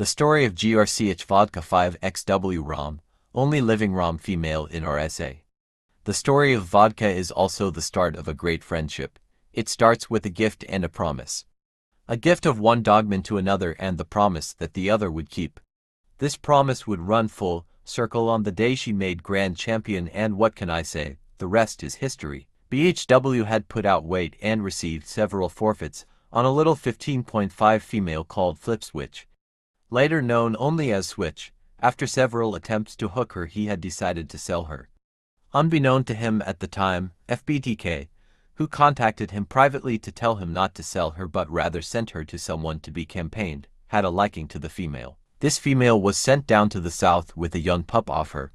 The story of GRCH VODKA 5XW ROM, only living ROM female in RSA. The story of Vodka is also the start of a great friendship. It starts with a gift and a promise. A gift of one dogman to another and the promise that the other would keep. This promise would run full circle on the day she made grand champion, and what can I say, the rest is history. BHW had put out weight and received several forfeits on a little 15.5 female called Flip Switch. Later known only as Switch, after several attempts to hook her he had decided to sell her. Unbeknown to him at the time, FBTK, who contacted him privately to tell him not to sell her but rather sent her to someone to be campaigned, had a liking to the female. This female was sent down to the south with a young pup off her.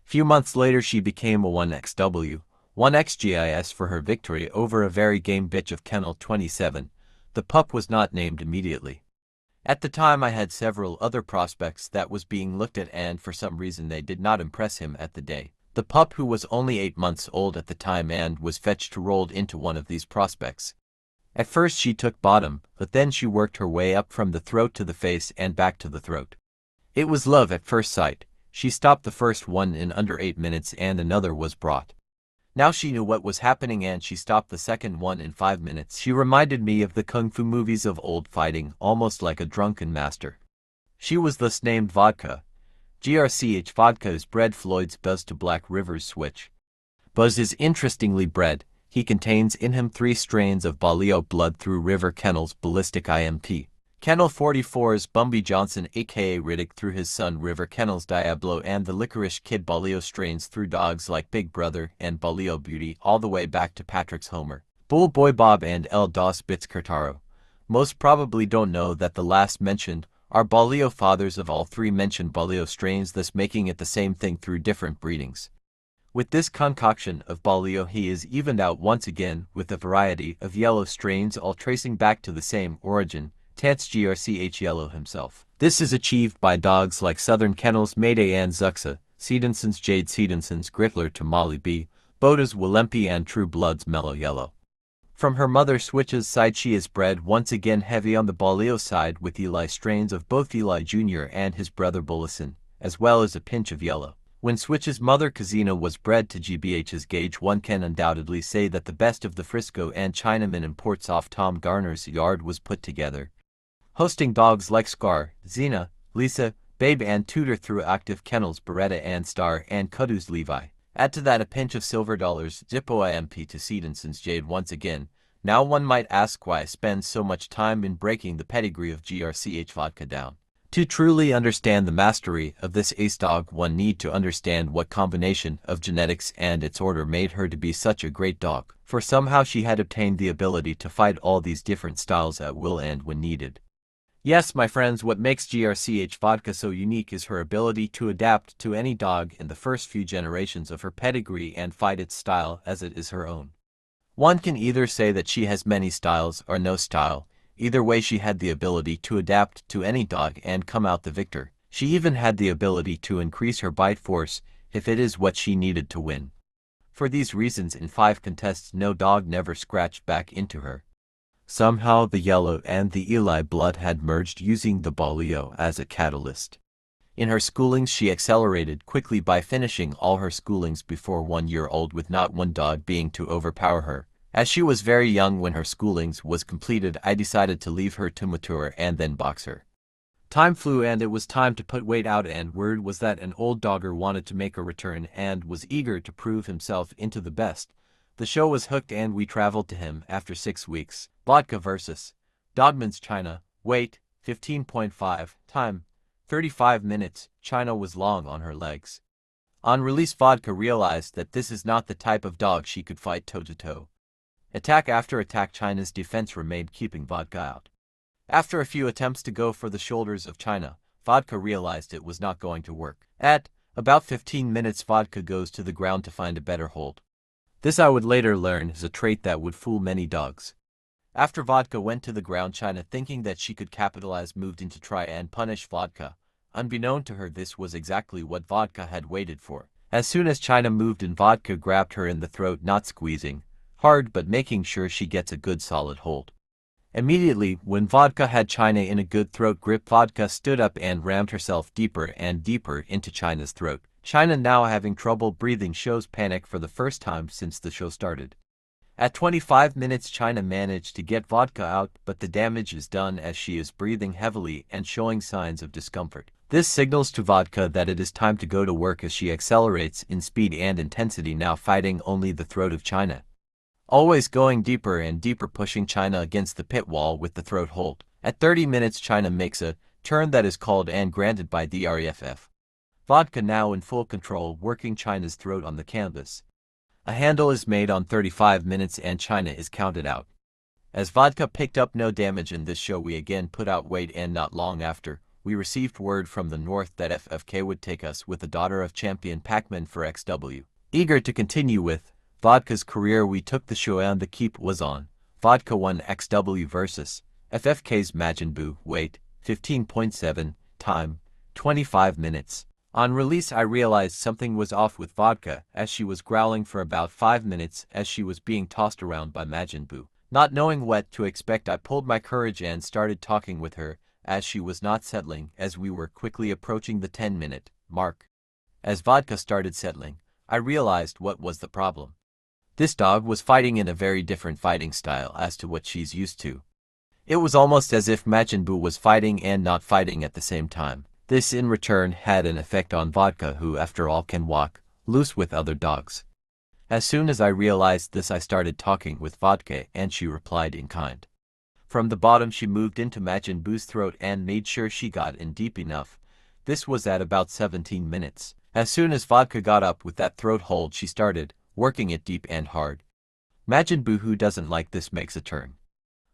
Few months later she became a 1XW, 1XGIS for her victory over a very game bitch of Kennel 27. The pup was not named immediately. At the time I had several other prospects that was being looked at, and for some reason they did not impress him at the day. The pup, who was only 8 months old at the time and was fetched, rolled into one of these prospects. At first she took bottom, but then she worked her way up from the throat to the face and back to the throat. It was love at first sight. She stopped the first one in under 8 minutes and another was brought. Now she knew what was happening and she stopped the second one in 5 minutes. She reminded me of the kung fu movies of old, fighting almost like a drunken master. She was thus named Vodka. GRCH VODKA is bred Floyd's Buzz to Black River's Switch. Buzz is interestingly bred. He contains in him 3 strains of Balio blood through River Kennel's Ballistic IMP. Kennel 44's Bumby Johnson aka Riddick through his son River Kennel's Diablo, and the Licorice Kid Balio strains through dogs like Big Brother and Balio Beauty, all the way back to Patrick's Homer, Bull Boy Bob and El Dos Bits Cartaro. Most probably don't know that the last mentioned are Balio fathers of all 3 mentioned Balio strains, thus making it the same thing through different breedings. With this concoction of Balio he is evened out once again with a variety of yellow strains, all tracing back to the same origin, Tance GRCH Yellow himself. This is achieved by dogs like Southern Kennels Mayday and Zuxa, Sedenson's Jade, Sedenson's Grittler to Molly B, Boda's Willempe and True Blood's Mellow Yellow. From her mother Switch's side she is bred once again heavy on the Balio side with Eli strains of both Eli Jr. and his brother Bullison, as well as a pinch of yellow. When Switch's mother Kazina was bred to GBH's Gauge, one can undoubtedly say that the best of the Frisco and Chinaman imports off Tom Garner's yard was put together, hosting dogs like Scar, Xena, Lisa, Babe and Tudor through active kennels Beretta and Star and Kudu's Levi. Add to that a pinch of Silver Dollars, Zippo IMP to Sedenson's Jade once again. Now one might ask why I spend so much time in breaking the pedigree of GRCH VODKA down. To truly understand the mastery of this ace dog one need to understand what combination of genetics and its order made her to be such a great dog, for somehow she had obtained the ability to fight all these different styles at will and when needed. Yes, my friends, what makes GRCH VODKA so unique is her ability to adapt to any dog in the first few generations of her pedigree and fight its style as it is her own. One can either say that she has many styles or no style. Either way she had the ability to adapt to any dog and come out the victor. She even had the ability to increase her bite force if it is what she needed to win. For these reasons in 5 contests no dog never scratched back into her. Somehow the yellow and the Eli blood had merged using the Balio as a catalyst. In her schoolings she accelerated quickly by finishing all her schoolings before 1 year old, with not one dog being to overpower her. As she was very young when her schoolings was completed, I decided to leave her to mature and then box her. Time flew and it was time to put weight out, and word was that an old dogger wanted to make a return and was eager to prove himself into the best. The show was hooked and we traveled to him after 6 weeks. Vodka vs. Dogman's China. Weight 15.5. Time 35 minutes. China was long on her legs. On release Vodka realized that this is not the type of dog she could fight toe-to-toe. Attack after attack China's defense remained, keeping Vodka out. After a few attempts to go for the shoulders of China, Vodka realized it was not going to work. At about 15 minutes Vodka goes to the ground to find a better hold. This I would later learn is a trait that would fool many dogs. After Vodka went to the ground, China, thinking that she could capitalize, moved in to try and punish Vodka. Unbeknown to her, this was exactly what Vodka had waited for. As soon as China moved in, Vodka grabbed her in the throat, not squeezing hard but making sure she gets a good solid hold. Immediately, when Vodka had China in a good throat grip, Vodka stood up and rammed herself deeper and deeper into China's throat. China, now having trouble breathing, shows panic for the first time since the show started. At 25 minutes, China managed to get Vodka out, but the damage is done as she is breathing heavily and showing signs of discomfort. This signals to Vodka that it is time to go to work as she accelerates in speed and intensity, now fighting only the throat of China. Always going deeper and deeper, pushing China against the pit wall with the throat hold. At 30 minutes, China makes a turn that is called and granted by the REFF. Vodka, now in full control, working China's throat on the canvas. A handle is made on 35 minutes and China is counted out. As Vodka picked up no damage in this show, we again put out weight, and not long after, we received word from the north that FFK would take us with the daughter of champion Pac-Man for XW. Eager to continue with Vodka's career, we took the show and the keep was on. Vodka won XW versus FFK's Majin Buu, weight 15.7, time 25 minutes. On release, I realized something was off with Vodka, as she was growling for about 5 minutes as she was being tossed around by Majin Buu. Not knowing what to expect, I pulled my courage and started talking with her, as she was not settling, as we were quickly approaching the 10-minute mark. As Vodka started settling, I realized what was the problem. This dog was fighting in a very different fighting style as to what she's used to. It was almost as if Majin Buu was fighting and not fighting at the same time. This in return had an effect on Vodka, who after all can walk loose with other dogs. As soon as I realized this, I started talking with Vodka and she replied in kind. From the bottom she moved into Majin Buu's throat and made sure she got in deep enough. This was at about 17 minutes. As soon as Vodka got up with that throat hold, she started working it deep and hard. Majin Buu, who doesn't like this, makes a turn.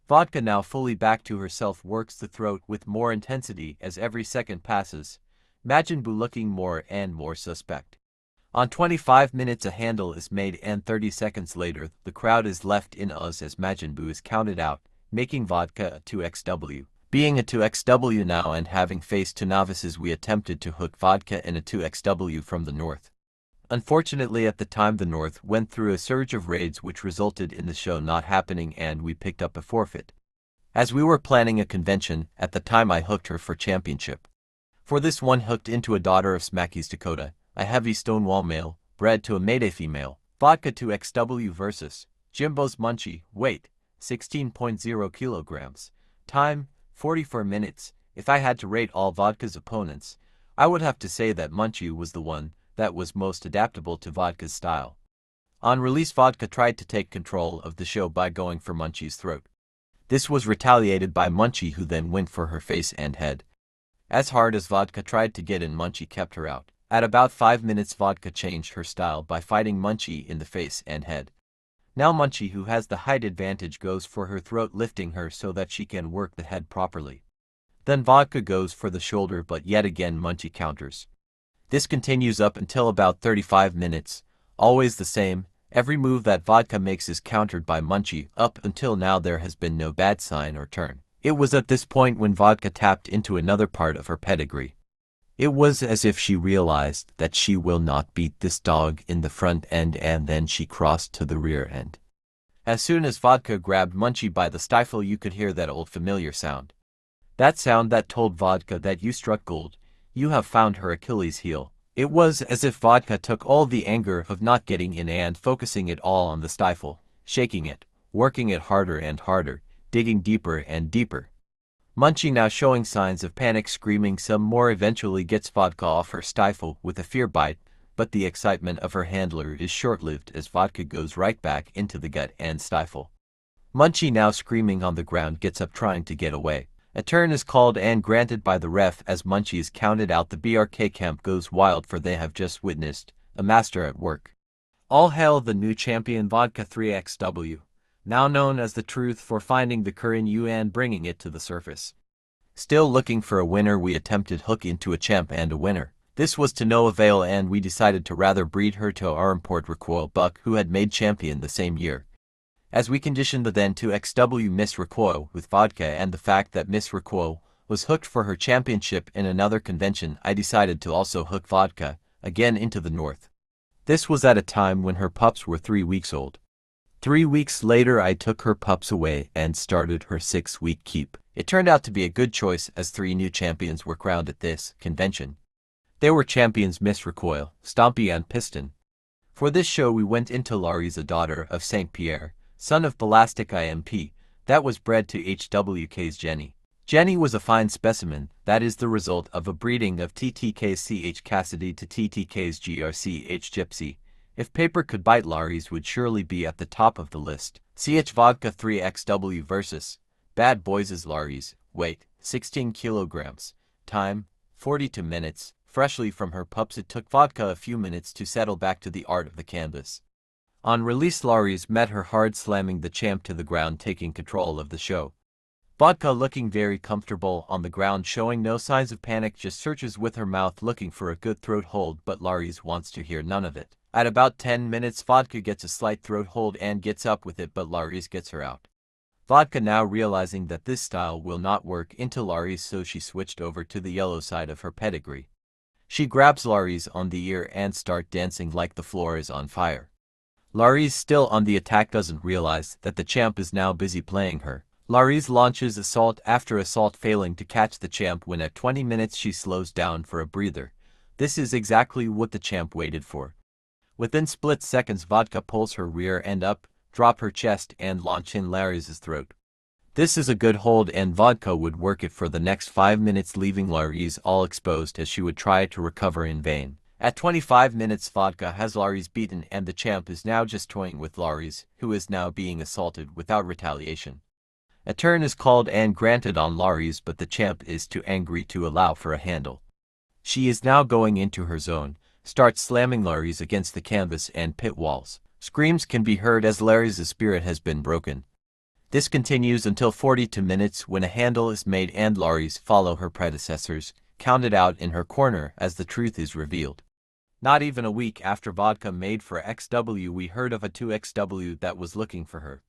Vodka, now fully back to herself, works the throat with more intensity as every second passes, Majin Buu looking more and more suspect. On 25 minutes a handle is made and 30 seconds later the crowd is left in us as Majin Buu is counted out, making Vodka a 2XW. Being a 2XW now and having faced two novices, we attempted to hook Vodka in a 2XW from the north. Unfortunately, at the time the north went through a surge of raids which resulted in the show not happening and we picked up a forfeit. As we were planning a convention, at the time I hooked her for championship. For this one, hooked into a daughter of Smacky's Dakota, a heavy Stonewall male, bred to a Mayday female. Vodka 2XW versus Jimbo's Munchie, weight 16.0 kilograms, time 44 minutes. If I had to rate all Vodka's opponents, I would have to say that Munchie was the one that was most adaptable to Vodka's style. On release, Vodka tried to take control of the show by going for Munchie's throat. This was retaliated by Munchie, who then went for her face and head. As hard as Vodka tried to get in, Munchie kept her out. At about 5 minutes, Vodka changed her style by fighting Munchie in the face and head. Now Munchie, who has the height advantage, goes for her throat, lifting her so that she can work the head properly. Then Vodka goes for the shoulder, but yet again Munchie counters. This continues up until about 35 minutes, always the same. Every move that Vodka makes is countered by Munchie. Up until now there has been no bad sign or turn. It was at this point when Vodka tapped into another part of her pedigree. It was as if she realized that she will not beat this dog in the front end, and then she crossed to the rear end. As soon as Vodka grabbed Munchie by the stifle, you could hear that old familiar sound. That sound that told Vodka that you struck gold. You have found her Achilles heel. It was as if Vodka took all the anger of not getting in and focusing it all on the stifle, shaking it, working it harder and harder, digging deeper and deeper. Munchie, now showing signs of panic, screaming some more, eventually gets Vodka off her stifle with a fear bite, but the excitement of her handler is short-lived as Vodka goes right back into the gut and stifle. Munchie, now screaming on the ground, gets up trying to get away. A turn is called and granted by the ref as Munchie is counted out. The BRK camp goes wild, for they have just witnessed a master at work. All hail the new champion Vodka 3XW, now known as the Truth, for finding the Korean and bringing it to the surface. Still looking for a winner, we attempted hook into a champ and a winner. This was to no avail, and we decided to rather breed her to our import Recoil buck, who had made champion the same year. As we conditioned the then 2XW Miss Recoil with Vodka and the fact that Miss Recoil was hooked for her championship in another convention, I decided to also hook Vodka again into the north. This was at a time when her pups were 3 weeks old. 3 weeks later I took her pups away and started her 6-week keep. It turned out to be a good choice as 3 new champions were crowned at this convention. They were champions Miss Recoil, Stompy and Piston. For this show we went into Laurie's, a daughter of St. Pierre, son of Balastic IMP, that was bred to HWK's Jenny. Jenny was a fine specimen, that is the result of a breeding of TTK's CH Cassidy to TTK's GRCH Gypsy. If paper could bite, Laurie's would surely be at the top of the list. CH Vodka 3XW versus Bad Boys' Laurie's. Weight, 16 kilograms. Time, 42 minutes. Freshly from her pups, it took Vodka a few minutes to settle back to the art of the canvas. On release, Laurie's met her hard, slamming the champ to the ground, taking control of the show. Vodka looking very comfortable on the ground, showing no signs of panic, just searches with her mouth looking for a good throat hold, but Laurie's wants to hear none of it. At about 10 minutes, Vodka gets a slight throat hold and gets up with it, but Laurie's gets her out. Vodka, now realizing that this style will not work into Laurie's, so she switched over to the yellow side of her pedigree. She grabs Laurie's on the ear and start dancing like the floor is on fire. Laurie's, still on the attack, doesn't realize that the champ is now busy playing her. Laurie's launches assault after assault, failing to catch the champ when at 20 minutes she slows down for a breather. This is exactly what the champ waited for. Within split seconds, Vodka pulls her rear end up, drop her chest and launch in Laurie's throat. This is a good hold and Vodka would work it for the next 5 minutes, leaving Laurie's all exposed as she would try to recover in vain. At 25 minutes, Vodka has Laurie's beaten and the champ is now just toying with Laurie's, who is now being assaulted without retaliation. A turn is called and granted on Laurie's, but the champ is too angry to allow for a handle. She is now going into her zone, starts slamming Laurie's against the canvas and pit walls. Screams can be heard as Laurie's spirit has been broken. This continues until 42 minutes, when a handle is made and Laurie's follow her predecessors, counted out in her corner as the truth is revealed. Not even a week after Vodka made for XW, we heard of a 2XW that was looking for her.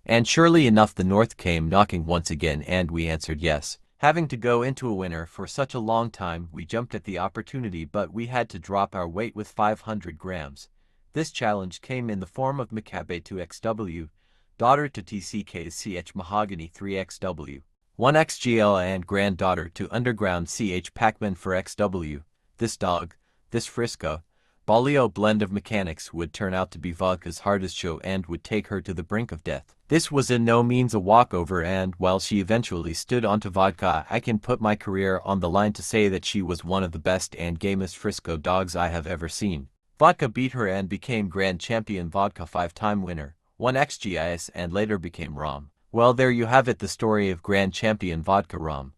And surely enough, the North came knocking once again and we answered yes. Having to go into a winner for such a long time, we jumped at the opportunity, but we had to drop our weight with 500 grams. This challenge came in the form of Macabe 2XW, daughter to TCK's CH Mahogany 3XW, 1XGL and granddaughter to Underground CH Pac-Man for XW. This dog, this Frisco, Balio blend of mechanics would turn out to be Vodka's hardest show and would take her to the brink of death. This was in no means a walkover, and while she eventually stood onto Vodka, I can put my career on the line to say that she was one of the best and gamest Frisco dogs I have ever seen. Vodka beat her and became Grand Champion. Vodka 5-time winner, 1x GIS and later became ROM. Well, there you have it, the story of Grand Champion Vodka ROM.